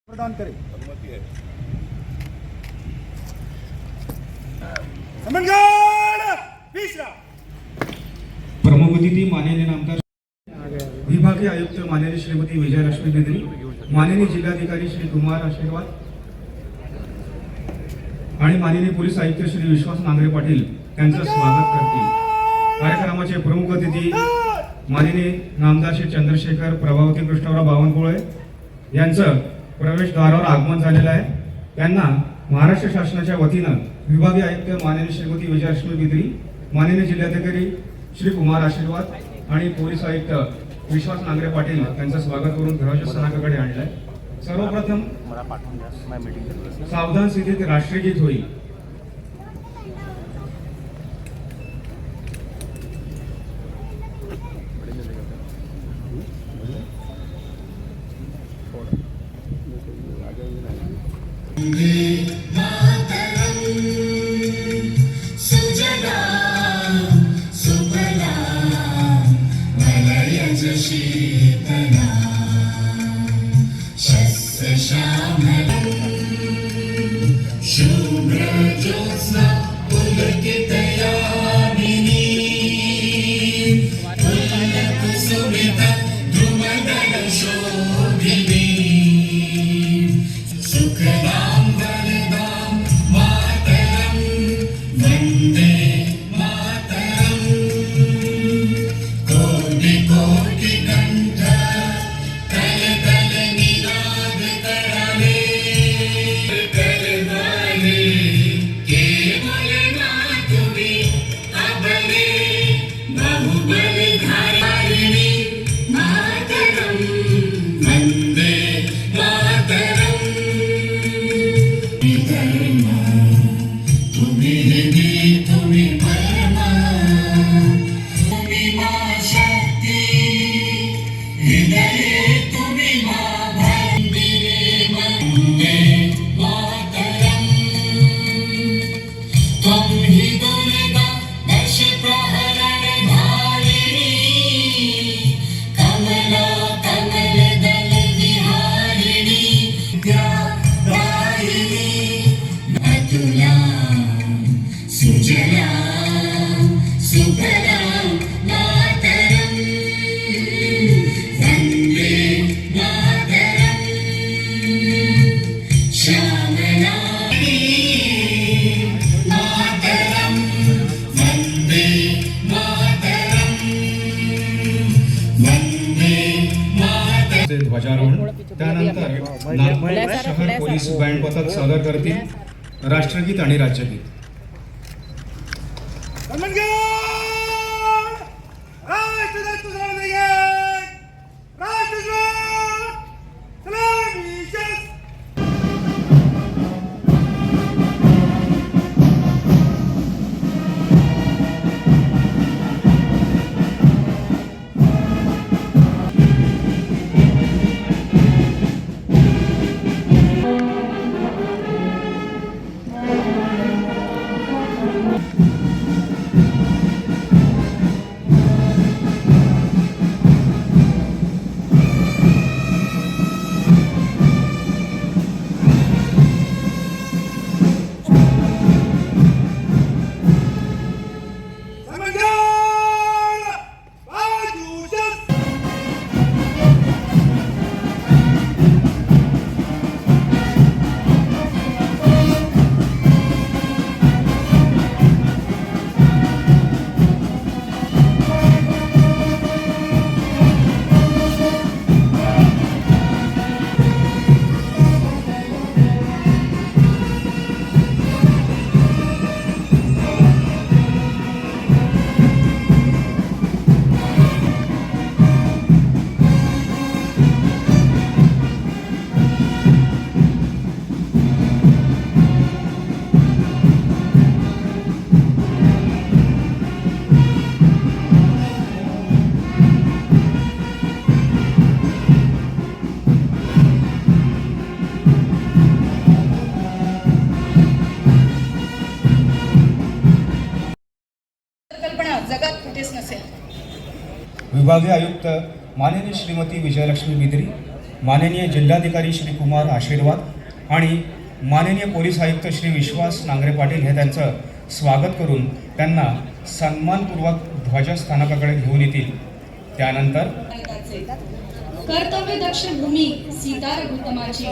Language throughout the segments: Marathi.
प्रदान करें। प्रमुख अतिथी माननीय नामदार विभागीय आयुक्त माननीय श्रीमती विजयलक्ष्मी बेदरी, माननीय जिल्हाधिकारी श्री कुमार आशीर्वाद आणि माननीय पोलीस आयुक्त श्री विश्वास नांगरे पाटील यांचं स्वागत करतील। कार्यक्रमाचे प्रमुख अतिथी माननीय नामदार श्री चंद्रशेखर प्रभावती कृष्णराव बावनकुळे यांचं प्रवेशद्वारावर आगमन झालेलं आहे। त्यांना महाराष्ट्र शासनाच्या वतीनं विभागीय आयुक्त माननीय श्रीमती विजयलक्ष्मी बेदरी, माननीय जिल्हाधिकारी श्री कुमार आशीर्वाद आणि पोलीस आयुक्त विश्वास नांगरे पाटील यांचं स्वागत करून घराच्या सनाकाकडे आणलंय। सर्वप्रथम सावधान स्थितीत राष्ट्रगीत होईल। ध्वजारोहण त्यानंतर नागपूर शहर पोलीस बँड पथक सादर करतील राष्ट्रगीत आणि राज्यगीत। विभागीय आयुक्त माननीय श्रीमती विजयलक्ष्मी बेदरी, माननीय जिल्हाधिकारी श्री कुमार आशीर्वाद आणि माननीय पोलीस आयुक्त श्री विश्वास नांगरे पाटील हे त्यांचं स्वागत करून त्यांना सन्मानपूर्वक ध्वजस्थानकाकडे घेऊन येतील. त्यानंतर कर्तव्यदक्ष भूमी सीता रघुत्तमाची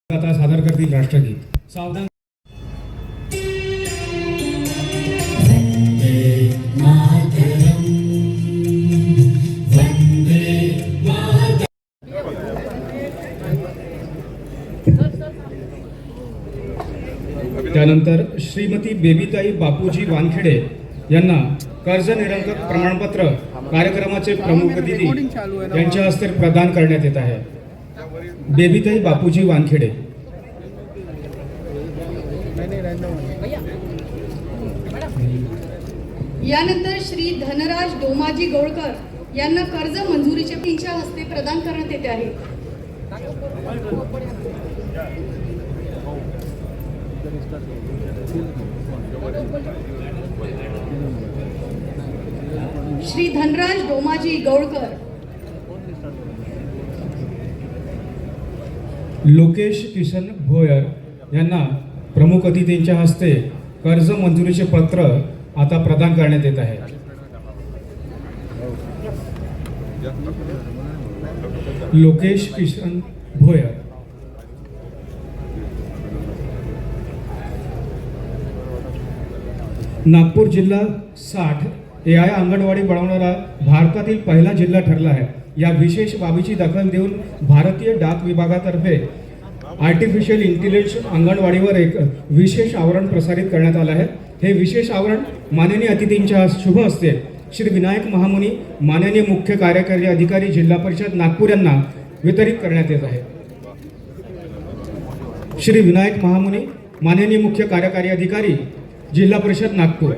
आता सादर करतील राष्ट्रगीत. सावधान. त्यानंतर श्रीमती बेबीताई बापूजी वानखेडे यांना कर्ज निरंतर प्रमाणपत्र कार्यक्रमाचे प्रमुख अतिथी यांच्या हस्ते प्रदान करण्यात येत आहे. बेबीताई बापूजी वानखेडे. यानंतर श्री धनराज डोमाजी गौळकर यांना कर्ज मंजुरीचे त्यांच्या हस्ते प्रदान करण्यात येते आहे. श्री धनराज डोमाजी गौळकर. लोकेश किशन भोयर यांना प्रमुख अतिथींच्या हस्ते कर्ज मंजुरीचे पत्र आता प्रदान करण्यात येत आहे. लोकेश किशन भोयर. नागपूर जिल्हा 60 AI अंगणवाडी बनवणारा भारतातील पहिला जिल्हा ठरला आहे. या विशेष बाबीची दखल देऊन भारतीय डाक विभागातर्फे आर्टिफिशियल इंटेलिजन्स अंगणवाडीवर एक विशेष आवरण प्रसारित करण्यात आलं आहे. हे विशेष आवरण माननीय अतिथींच्या शुभ हस्ते श्री विनायक महामुनी माननीय मुख्य कार्यकारी अधिकारी जिल्हा परिषद नागपूर यांना वितरित करण्यात येत आहे. श्री विनायक महामुनी माननीय मुख्य कार्यकारी अधिकारी जिल्हा परिषद नागपूर.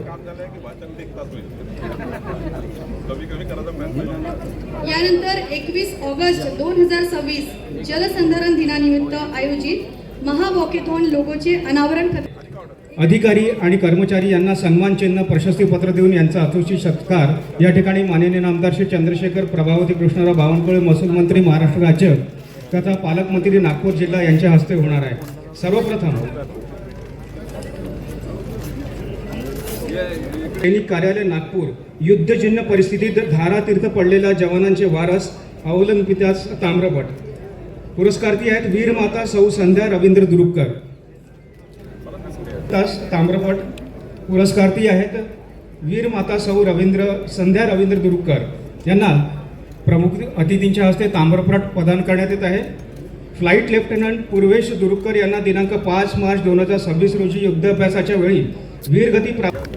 यानंतर 21 ऑगस्ट 2026 जलसंधारण दिनानिमित्त आयोजित महावॉकेथॉन लोगोचे अनावरण अधिकारी आणि कर्मचारी यांना सन्मान चिन्ह प्रशस्तीपत्र देऊन यांचा अतुलशी सत्कार या ठिकाणी माननीय नामदार श्री चंद्रशेखर प्रभावती कृष्णराव बावनकुळे महसूल मंत्री महाराष्ट्र राज्य तथा पालकमंत्री नागपूर जिल्हा यांच्या हस्ते होणार आहे। सर्वप्रथम सैनिक कार्यालय नागपूर युद्धजन्य परिस्थितीत धारातीर्थ पडलेल्या जवानांचे वारस अवलंबितास ताम्रपट पुरस्कारती आहेत वीरमाता सौ संध्या रवींद्र दुरुपकर। ताम्रपट पुरस्कारती आहेत वीरमाता सौ संध्या रवींद्र दुरुपकर यांना प्रमुख अतिथींच्या हस्ते ताम्रपट प्रदान करण्यात येत आहे। फ्लाईट लेफ्टनंट पूर्वेश दुरुपकर यांना दिनांक 5 मार्च 2026 रोजी युद्धाभ्यासाच्या वेळी वीरगती प्राप्त।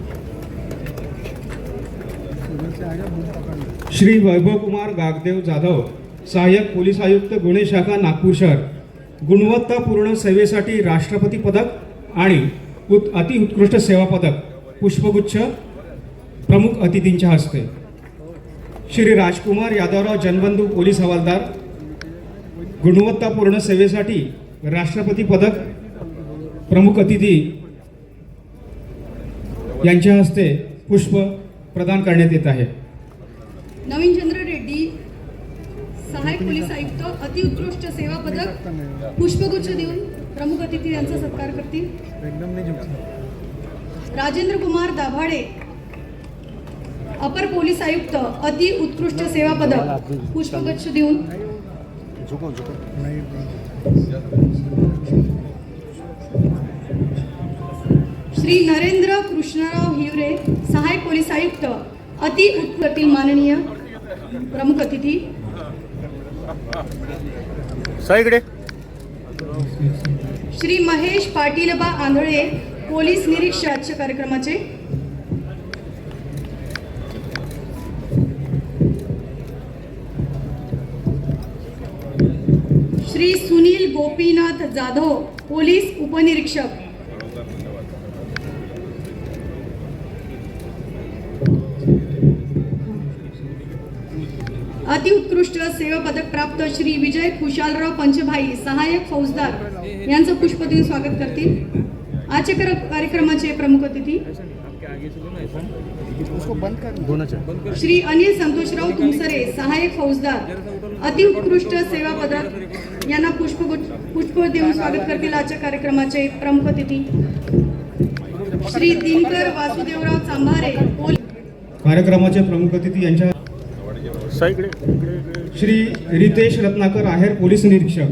श्री वैभव कुमार गागदेव जाधव सहाय्यक पोलीस आयुक्त गुन्हे शाखा नागपूर शहर गुणवत्तापूर्ण सेवेसाठी राष्ट्रपती पदक आणि अतिउत्कृष्ट सेवा पदक पुष्पगुच्छ प्रमुख अतिथींच्या हस्ते। श्री राजकुमार यादवराव जनबंधू पोलीस हवालदार गुणवत्तापूर्ण सेवेसाठी राष्ट्रपती पदक प्रमुख अतिथी यांच्या हस्ते पुष्प प्रदान करण्यात येत आहे। नवीनचंद्र रेड्डी सहाय्यक पोलीस आयुक्त अतिउत्कृष्ट सेवा पदक पुष्पगुच्छ देऊन प्रमुख अतिथी यांचा सत्कार करतील। राजेंद्र कुमार दाभाडे अपर पोलीस आयुक्त अति उत्कृष्ट सेवा पदक पुष्पगुच्छ देऊन श्री नरेंद्र कृष्णराव हिवरे सहाय्यक पोलीस आयुक्त अति उत्कृष्ट माननीय प्रमुख अतिथी। श्री महेश पाटीलबा आंधळे पोलीस निरीक्षक आजच्या कार्यक्रमाचे। श्री सुनील गोपीनाथ जाधव पोलीस उपनिरीक्षक। अतिउत्कृष्ट सेवा पदक प्राप्त श्री विजय खुशालराव पंचभाई सहाय्यक फौजदार यांचं पुष्प देऊन स्वागत करतील। आजच्या कार्यक्रमाचे प्रमुख अतिथी श्री अनिल संतोषराव तुमसरे सहाय्यक फौजदार अतिउत्कृष्ट सेवा पदक यांना पुष्प देऊन स्वागत करतील। आजच्या कार्यक्रमाचे प्रमुख अतिथी श्री दिनकर वासुदेवराव चांभारे कार्यक्रमाचे प्रमुख अतिथी यांच्या श्री रितेश रत्नाकर आहेर पोलीस निरीक्षक।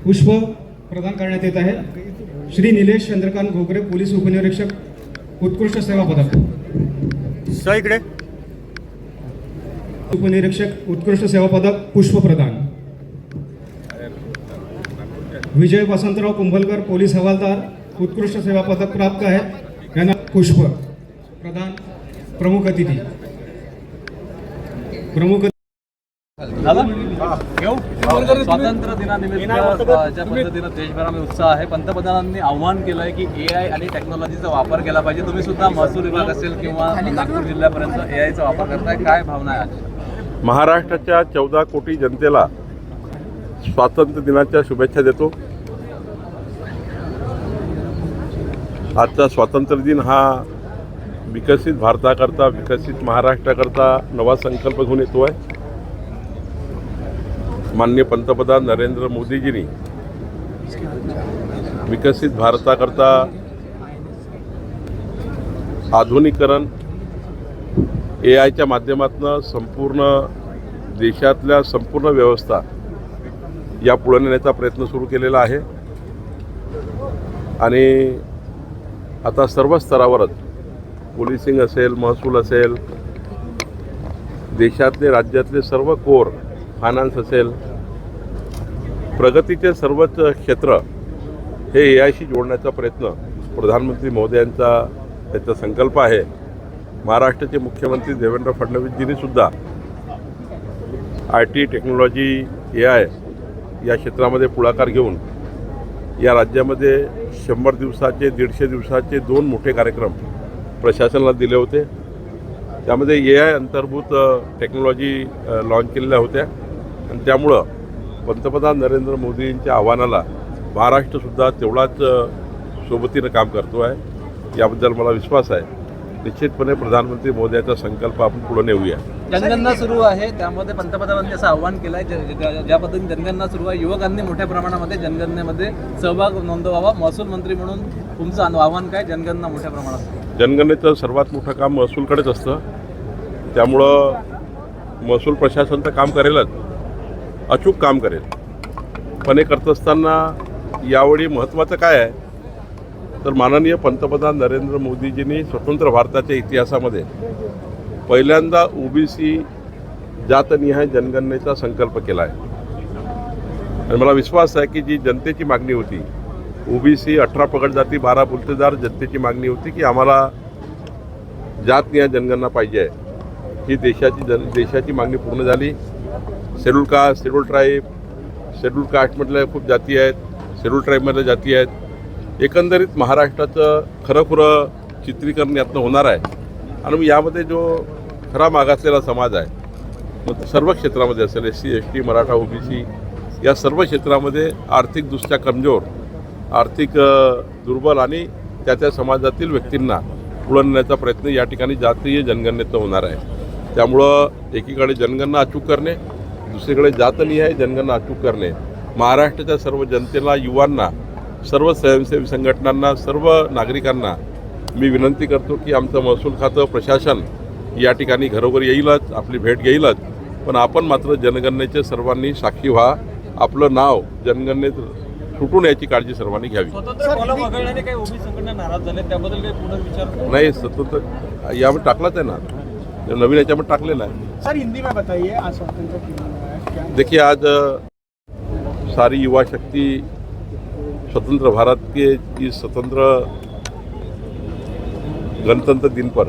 पुष्प प्रदान करण्यात येत आहे श्री निलेश चंद्रकांत घोगरे पोलीस उपनिरीक्षक उत्कृष्ट सेवा पदक। उपनिरीक्षक उत्कृष्ट सेवा पदक पुष्प प्रदान। विजय वसंतराव कुंभलकर पोलीस हवालदार उत्कृष्ट सेवा पदक प्राप्त आहे यांना पुष्प प्रदान प्रमुख अतिथी स्वातंत्र्य दिनानिमित्त ज्या पद्धतीनं देशभरामध्ये उत्साह आहे, पंतप्रधानांनी आव्हान केलं आहे की AI आणि टेक्नॉलॉजीचा वापर केला पाहिजे। तुम्ही सुद्धा महसूल विभाग असेल किंवा नागपूर जिल्ह्यापर्यंत AIचा वापर करताय, काय भावना आहे? महाराष्ट्राच्या 14 कोटी जनतेला स्वातंत्र्य दिनाच्या शुभेच्छा देतो। आजचा स्वातंत्र्य दिन हा विकसित भारताकरता, विकसित महाराष्ट्राकरता नवा संकल्प घेऊन येतो आहे। माननीय पंतप्रधान नरेंद्र मोदीजींनी विकसित भारताकरता आधुनिकीकरण AIच्या माध्यमातून संपूर्ण देशातल्या संपूर्ण व्यवस्था या पुढे नेण्याचा प्रयत्न सुरू केलेला आहे आणि आता सर्व स्तरावरच पोलिसिंग असेल, महसूल असेल, देशातले राज्यातले सर्व कोर, फायनान्स असेल, प्रगतीचे सर्वच क्षेत्र हे AIशी जोडण्याचा प्रयत्न प्रधानमंत्री महोदयांचा त्याचा संकल्प आहे। महाराष्ट्राचे मुख्यमंत्री देवेंद्र फडणवीसजींनी सुद्धा IT टेक्नॉलॉजी AI या क्षेत्रामध्ये पुढाकार घेऊन या राज्यामध्ये 100 दिवसाचे 150 दिवसाचे 2 मोठे कार्यक्रम प्रशासनाला दिले होते. त्यामध्ये AI अंतर्भूत टेक्नॉलॉजी लॉन्च केलेल्या होत्या आणि त्यामुळं पंतप्रधान नरेंद्र मोदींच्या आव्हानाला महाराष्ट्रसुद्धा तेवढाच सोबतीनं काम करतो आहे. याबद्दल मला विश्वास आहे. निश्चितपणे प्रधानमंत्री मोदींचा संकल्प आपण पुढे नेऊया. जनगणना सुरू आहे, त्यामध्ये पंतप्रधानांनी असं आव्हान केलं आहे ज्या पद्धतीने जनगणना सुरू आहे, युवकांनी मोठ्या प्रमाणामध्ये जनगणनेमध्ये सहभाग नोंदवावा. महसूल मंत्री म्हणून तुमचं आव्हान काय? जनगणना मोठ्या प्रमाणात जनगणनेचं सर्वात मोठं काम महसूलकडेच असतं. त्यामुळं महसूल प्रशासन तर काम करेलच, अचूक काम करेल. पण हे करत असताना यावेळी महत्त्वाचं काय आहे तर माननीय पंतप्रधान नरेंद्र मोदीजींनी स्वतंत्र भारताच्या इतिहासामध्ये पहिल्यांदा OBC जातनिहाय जनगणनेचा संकल्प केला आहे. आणि मला विश्वास आहे की जी जनतेची मागणी होती, OBC 18 पगड जाती 12 बुलतेदार जनतेची मागणी होती की आम्हाला जातनिहाय जनगणना पाहिजे आहे. ही देशाची मागणी पूर्ण झाली. Schedule caste, schedule tribe, schedule कास्टमधल्या खूप जाती आहेत, शेड्यूल ट्राईबमधल्या जाती आहेत. एकंदरीत महाराष्ट्राचं खरं चित्रीकरण यातनं होणार आहे. आणि मग यामध्ये जो खरा मागासलेला समाज आहे, मग सर्व क्षेत्रामध्ये असेल, SC ST मराठा OBC या सर्व क्षेत्रामध्ये आर्थिकदृष्ट्या कमजोर, आर्थिक दुर्बल आणि त्या समाजातील व्यक्तींना पुढे नेण्याचा प्रयत्न या ठिकाणी जातीय जनगणनेत होणार आहे. त्यामुळं एकीकडे जनगणना अचूक करणे, दुसरीकडे जातनिहाय जनगणना अचूक करणे. महाराष्ट्राच्या सर्व जनतेला, युवांना, सर्व स्वयंसेवी संघटनांना, सर्व नागरिकांना मी विनंती करतो की आमचं महसूल खातं प्रशासन या ठिकाणी घरोघरी येईलच, आपली भेट घेईलच, पण आपण मात्र जनगणनेचे सर्वांनी साक्षी व्हा. आपलं नाव जनगणनेत सुटून याची काळजी सर्वांनी घ्यावी. नाही, स्वतंत्र यामध्ये टाकलाच आहे ना, नवीन याच्यामध्ये टाकलेला आहे. सर हिंदी में बताइए आज स्वतंत्र दिवस. देखिए, आज सारी युवा शक्ति स्वतंत्र भारत के इस स्वतंत्र गणतंत्र दिन पर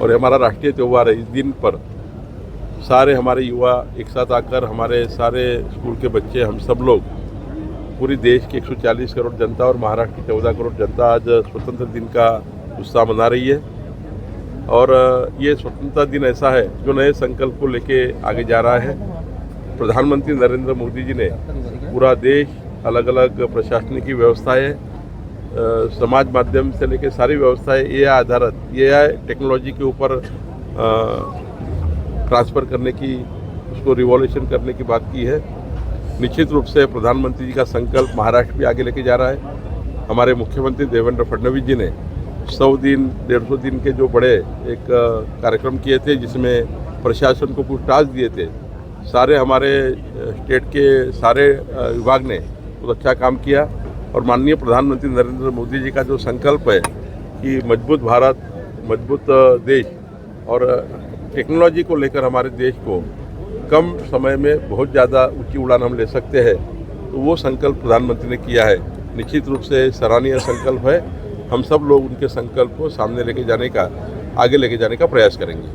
और हमारा राष्ट्रीय त्यौहार है, इस दिन पर सारे हमारे युवा एक साथ आकर, हमारे सारे स्कूल के बच्चे, हम सब लोग, पूरी देश की 140 करोड़ जनता और महाराष्ट्र की 14 करोड़ जनता आज स्वतंत्र दिन का उत्साह मना रही है. और ये स्वतंत्रता दिन ऐसा है जो नए संकल्प को लेके आगे जा रहा है. प्रधानमंत्री नरेंद्र मोदी जी ने पूरा देश, अलग अलग प्रशासनिक व्यवस्थाएं, समाज माध्यम से लेके सारी व्यवस्थाएं AI आधारित, AI टेक्नोलॉजी के ऊपर ट्रांसफ़र करने की, उसको रिवॉल्यूशन करने की बात की है. निश्चित रूप से प्रधानमंत्री जी का संकल्प महाराष्ट्र भी आगे लेके जा रहा है. हमारे मुख्यमंत्री देवेंद्र फडणवीस जी ने 100 दिन 150 दिन के जो बड़े एक कार्यक्रम किए थे, जिसमें प्रशासन को कुछ टास्क दिए थे. सारे हमारे स्टेट के सारे विभाग ने बहुत अच्छा काम किया. और माननीय प्रधानमंत्री नरेंद्र मोदी जी का जो संकल्प है कि मजबूत भारत, मजबूत देश और टेक्नोलॉजी को लेकर हमारे देश को कम समय में बहुत ज़्यादा ऊंची उड़ान हम ले सकते हैं, तो वो संकल्प प्रधानमंत्री ने किया है. निश्चित रूप से सराहनीय संकल्प है. हम सब लोग उनके संकल्प को सामने लेके जाने का, आगे लेके जाने का प्रयास करेंगे.